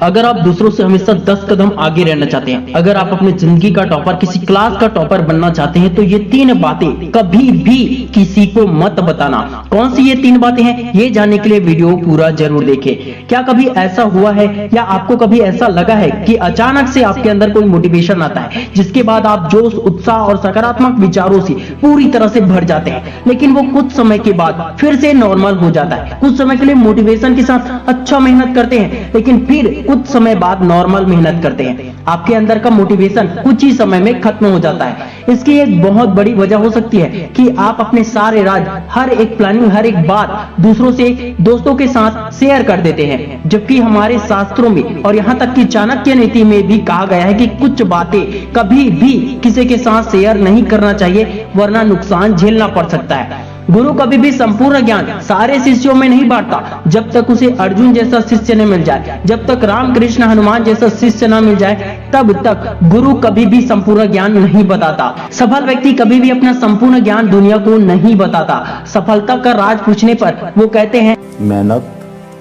अगर आप दूसरों से हमेशा 10 कदम आगे रहना चाहते हैं, अगर आप अपनी जिंदगी का टॉपर, किसी क्लास का टॉपर बनना चाहते हैं, तो ये 3 बातें कभी भी किसी को मत बताना। कौन सी ये 3 बातें हैं, ये जानने के लिए वीडियो पूरा जरूर देखें। क्या कभी ऐसा हुआ है या आपको कभी ऐसा लगा है कि अचानक से आपके अंदर कोई मोटिवेशन आता है, जिसके बाद आप जोश, उत्साह और सकारात्मक विचारों से पूरी तरह से भर जाते हैं, लेकिन वो कुछ समय के बाद फिर से नॉर्मल हो जाता है। कुछ समय के लिए मोटिवेशन के साथ अच्छा मेहनत करते हैं, लेकिन फिर कुछ समय बाद नॉर्मल मेहनत करते हैं। आपके अंदर का मोटिवेशन कुछ ही समय में खत्म हो जाता है। इसकी एक बहुत बड़ी वजह हो सकती है कि आप अपने सारे राज, हर एक प्लानिंग, हर एक बात दूसरों से, दोस्तों के साथ शेयर कर देते हैं, जबकि हमारे शास्त्रों में और यहाँ तक कि चाणक्य नीति में भी कहा गया है कि कुछ बातें कभी भी किसी के साथ शेयर नहीं करना चाहिए, वरना नुकसान झेलना पड़ सकता है। गुरु कभी भी संपूर्ण ज्ञान सारे शिष्यों में नहीं बांटता। जब तक उसे अर्जुन जैसा शिष्य न मिल जाए, जब तक राम कृष्ण हनुमान जैसा शिष्य न मिल जाए, तब तक गुरु कभी भी संपूर्ण ज्ञान नहीं बताता। सफल व्यक्ति कभी भी अपना संपूर्ण ज्ञान दुनिया को नहीं बताता। सफलता का राज पूछने पर वो कहते हैं मेहनत,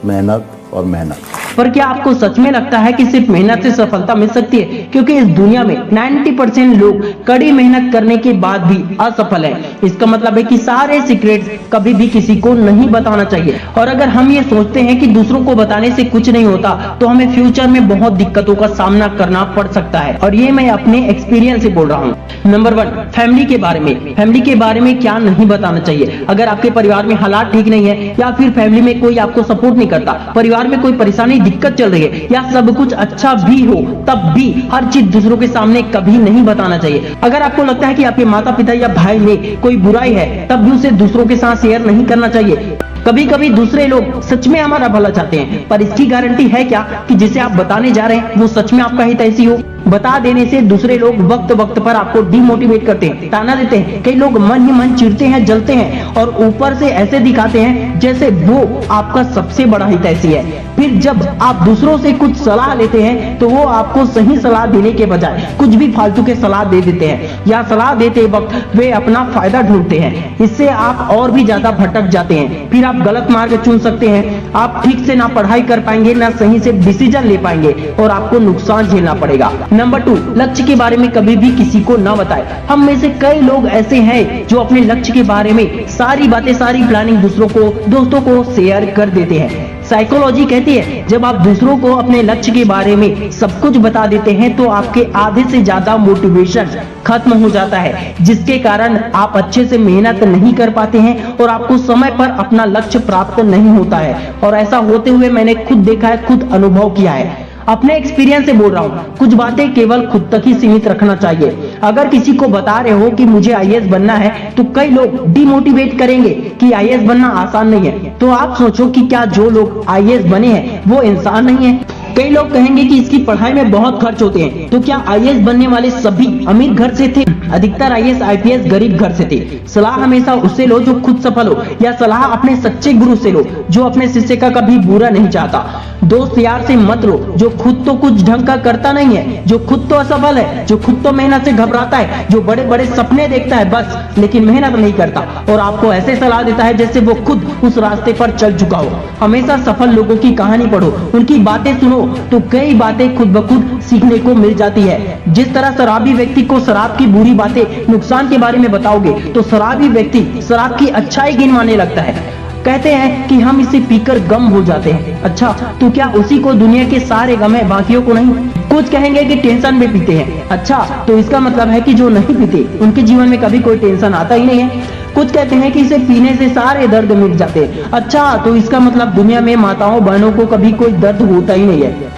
मेहनत और मेहनत। पर क्या आपको सच में लगता है कि सिर्फ मेहनत से सफलता मिल सकती है? क्योंकि इस दुनिया में 90% लोग कड़ी मेहनत करने के बाद भी असफल हैं। इसका मतलब है कि सारे सीक्रेट्स कभी भी किसी को नहीं बताना चाहिए। और अगर हम ये सोचते हैं कि दूसरों को बताने से कुछ नहीं होता, तो हमें फ्यूचर में बहुत दिक्कतों का सामना करना पड़ सकता है। और ये मैं अपने एक्सपीरियंस से बोल रहा हूँ। नंबर 1, फैमिली के बारे में। फैमिली के बारे में क्या नहीं बताना चाहिए? अगर आपके परिवार में हालात ठीक नहीं है, या फिर फैमिली में कोई आपको सपोर्ट नहीं करता, परिवार में कोई परेशानी, दिक्कत चल रही है, या सब कुछ अच्छा भी हो, तब भी हर चीज दूसरों के सामने कभी नहीं बताना चाहिए। अगर आपको लगता है कि आपके माता पिता या भाई में कोई बुराई है, तब भी उसे दूसरों के साथ शेयर नहीं करना चाहिए। कभी कभी दूसरे लोग सच में हमारा भला चाहते हैं, पर इसकी गारंटी है क्या कि जिसे आप बताने जा रहे हैं वो सच में आपका हित ऐसी हो? बता देने से दूसरे लोग वक्त वक्त पर आपको डिमोटिवेट करते हैं, ताना देते हैं। कई लोग मन ही मन चिढ़ते हैं, जलते हैं और ऊपर से ऐसे दिखाते हैं जैसे वो आपका सबसे बड़ा हितैषी है। फिर जब आप दूसरों से कुछ सलाह लेते हैं, तो वो आपको सही सलाह देने के बजाय कुछ भी फालतू के सलाह दे देते हैं, या सलाह देते वक्त वे अपना फायदा ढूंढते हैं। इससे आप और भी ज्यादा भटक जाते हैं। फिर आप गलत मार्ग चुन सकते हैं। आप ठीक से ना पढ़ाई कर पाएंगे, ना सही से डिसीजन ले पाएंगे, और आपको नुकसान झेलना पड़ेगा। नंबर 2, लक्ष्य के बारे में कभी भी किसी को न बताएं। हम में से कई लोग ऐसे हैं जो अपने लक्ष्य के बारे में सारी बातें, सारी प्लानिंग दूसरों को, दोस्तों को शेयर कर देते हैं। साइकोलॉजी कहती है, जब आप दूसरों को अपने लक्ष्य के बारे में सब कुछ बता देते हैं, तो आपके आधे से ज्यादा मोटिवेशन खत्म हो जाता है, जिसके कारण आप अच्छे से मेहनत नहीं कर पाते हैं और आपको समय पर अपना लक्ष्य प्राप्त नहीं होता है। और ऐसा होते हुए मैंने खुद देखा है, खुद अनुभव किया है। अपने एक्सपीरियंस से बोल रहा हूँ। कुछ बातें केवल खुद तक ही सीमित रखना चाहिए। अगर किसी को बता रहे हो कि मुझे आईएएस बनना है, तो कई लोग डिमोटिवेट करेंगे कि आईएएस बनना आसान नहीं है। तो आप सोचो कि क्या जो लोग आईएएस बने हैं वो इंसान नहीं है? कई लोग कहेंगे कि इसकी पढ़ाई में बहुत खर्च होते हैं। तो क्या आईएएस बनने वाले सभी अमीर घर से थे? अधिकतर आईएएस आईपीएस गरीब घर से थे। सलाह हमेशा उससे लो जो खुद सफल हो, या सलाह अपने सच्चे गुरु से लो जो अपने शिष्य का कभी बुरा नहीं चाहता। दोस्त यार से मत लो जो खुद तो कुछ ढंग का करता नहीं है, जो खुद तो असफल है, जो खुद तो मेहनत से घबराता है, जो बड़े बड़े सपने देखता है बस, लेकिन मेहनत नहीं करता, और आपको ऐसे सलाह देता है जैसे वो खुद उस रास्ते पर चल चुका हो। हमेशा सफल लोगों की कहानी पढ़ो, उनकी बातें सुनो, तो कई बातें खुद ब खुद सीखने को मिल जाती है। जिस तरह शराबी व्यक्ति को शराब की बुरी बातें, नुकसान के बारे में बताओगे, तो शराबी व्यक्ति शराब की अच्छाई गिनवाने लगता है। कहते हैं कि हम इसे पीकर गम भूल जाते हैं। अच्छा, तो क्या उसी को दुनिया के सारे गम है, बाकियों को नहीं? कुछ कहेंगे कि टेंशन में पीते हैं। अच्छा, तो इसका मतलब है कि जो नहीं पीते उनके जीवन में कभी कोई टेंशन आता ही नहीं है। कुछ कहते हैं कि इसे पीने से सारे दर्द मिट जाते हैं। अच्छा, तो इसका मतलब दुनिया में माताओं बहनों को कभी कोई दर्द होता ही नहीं है।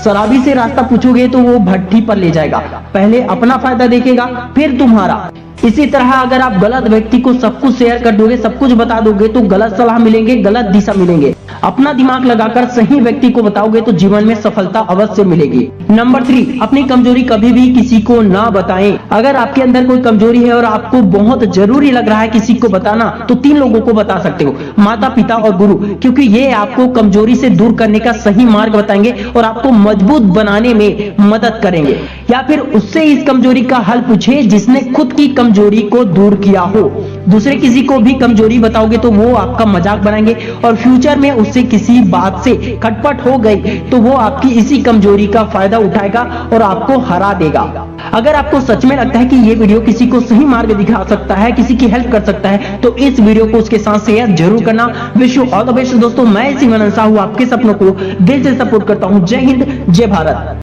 शराबी से रास्ता पूछोगे तो वो भट्टी पर ले जाएगा, पहले अपना फायदा देखेगा फिर तुम्हारा। इसी तरह अगर आप गलत व्यक्ति को सब कुछ शेयर कर दोगे, सब कुछ बता दोगे, तो गलत सलाह मिलेंगे, गलत दिशा मिलेंगे। अपना दिमाग लगाकर सही व्यक्ति को बताओगे तो जीवन में सफलता अवश्य मिलेगी। नंबर 3, अपनी कमजोरी कभी भी किसी को ना बताएं। अगर आपके अंदर कोई कमजोरी है और आपको बहुत जरूरी लग रहा है किसी को बताना, तो 3 लोगों को बता सकते हो, माता पिता और गुरु, क्योंकि ये आपको कमजोरी से दूर करने का सही मार्ग बताएंगे और आपको मजबूत बनाने में मदद करेंगे। या फिर उससे इस कमजोरी का हल पूछे जिसने खुद की कमजोरी को दूर किया हो। दूसरे किसी को भी कमजोरी बताओगे तो वो आपका मजाक बनाएंगे और फ्यूचर में उससे किसी बात से खटपट हो गई तो वो आपकी इसी कमजोरी का फायदा उठाएगा और आपको हरा देगा। अगर आपको सच में लगता है कि ये वीडियो किसी को सही मार्ग दिखा सकता है, किसी की हेल्प कर सकता है, तो इस वीडियो को उसके साथ शेयर जरूर करना। Wish you all the best दोस्तों। मैं सिमरन साहू आपके सपनों को दिल से सपोर्ट करता हूं। जय हिंद, जय भारत।